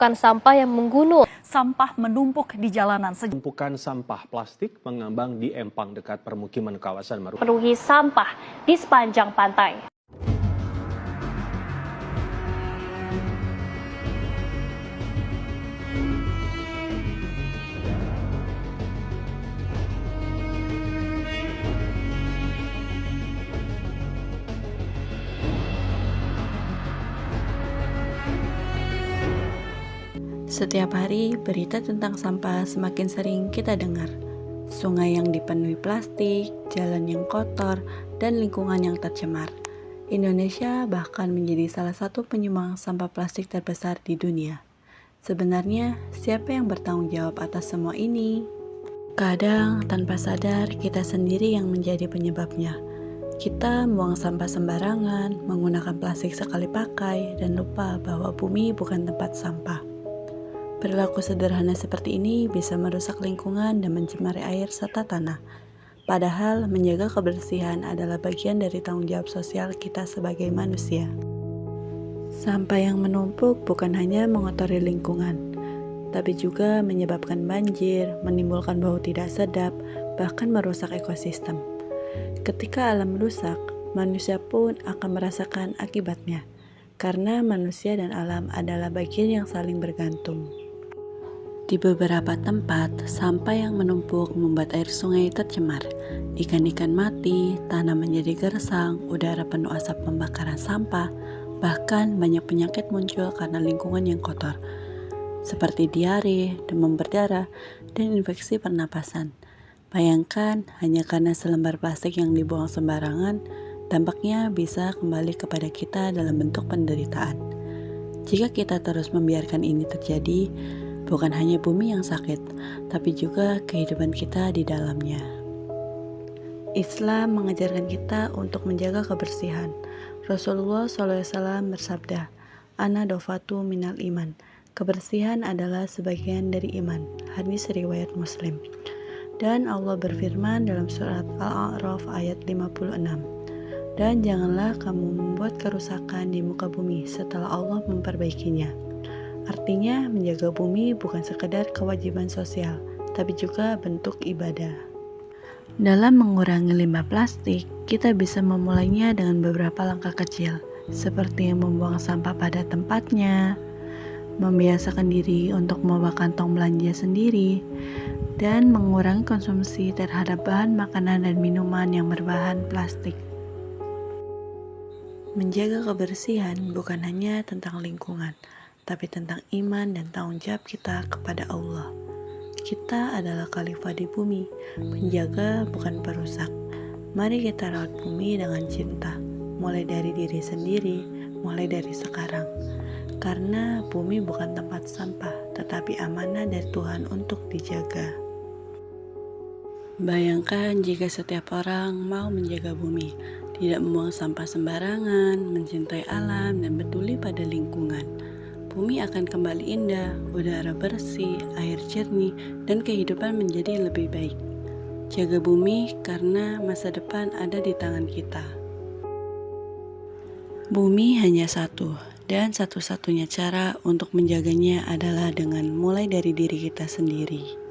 tumpukan sampah yang menggunung. Sampah menumpuk di jalanan. Tumpukan sampah plastik mengambang di empang dekat permukiman kawasan Marunda. Penuhi sampah di sepanjang pantai. Setiap hari, berita tentang sampah semakin sering kita dengar. Sungai yang dipenuhi plastik, jalan yang kotor, dan lingkungan yang tercemar. Indonesia bahkan menjadi salah satu penyumbang sampah plastik terbesar di dunia. Sebenarnya, siapa yang bertanggung jawab atas semua ini? Kadang, tanpa sadar, kita sendiri yang menjadi penyebabnya. Kita membuang sampah sembarangan, menggunakan plastik sekali pakai, dan lupa bahwa bumi bukan tempat sampah. Perilaku sederhana seperti ini bisa merusak lingkungan dan mencemari air serta tanah. Padahal, menjaga kebersihan adalah bagian dari tanggung jawab sosial kita sebagai manusia. Sampah yang menumpuk bukan hanya mengotori lingkungan, tapi juga menyebabkan banjir, menimbulkan bau tidak sedap, bahkan merusak ekosistem. Ketika alam rusak, manusia pun akan merasakan akibatnya, karena manusia dan alam adalah bagian yang saling bergantung. Di beberapa tempat, sampah yang menumpuk membuat air sungai tercemar. Ikan-ikan mati, tanah menjadi gersang, udara penuh asap pembakaran sampah, bahkan banyak penyakit muncul karena lingkungan yang kotor, seperti diare, demam berdarah, dan infeksi pernapasan. Bayangkan, hanya karena selembar plastik yang dibuang sembarangan, dampaknya bisa kembali kepada kita dalam bentuk penderitaan. Jika kita terus membiarkan ini terjadi, bukan hanya bumi yang sakit, tapi juga kehidupan kita di dalamnya. Islam mengajarkan kita untuk menjaga kebersihan. Rasulullah SAW bersabda, "Ana dofatu minal iman." Kebersihan adalah sebagian dari iman. Hadis riwayat Muslim. Dan Allah berfirman dalam surat Al-A'raf ayat 56. Dan janganlah kamu membuat kerusakan di muka bumi setelah Allah memperbaikinya. Artinya, menjaga bumi bukan sekedar kewajiban sosial, tapi juga bentuk ibadah. Dalam mengurangi limbah plastik, kita bisa memulainya dengan beberapa langkah kecil, seperti membuang sampah pada tempatnya, membiasakan diri untuk membawa kantong belanja sendiri, dan mengurangi konsumsi terhadap bahan makanan dan minuman yang berbahan plastik. Menjaga kebersihan bukan hanya tentang lingkungan, tapi tentang iman dan tanggung jawab kita kepada Allah. Kita adalah khalifah di bumi, penjaga bukan perusak. Mari kita rawat bumi dengan cinta, mulai dari diri sendiri, mulai dari sekarang. Karena bumi bukan tempat sampah, tetapi amanah dari Tuhan untuk dijaga. Bayangkan jika setiap orang mau menjaga bumi, tidak membuang sampah sembarangan, mencintai alam, dan peduli pada lingkungan. Bumi akan kembali indah, udara bersih, air jernih, dan kehidupan menjadi lebih baik. Jaga bumi karena masa depan ada di tangan kita. Bumi hanya satu, dan satu-satunya cara untuk menjaganya adalah dengan mulai dari diri kita sendiri.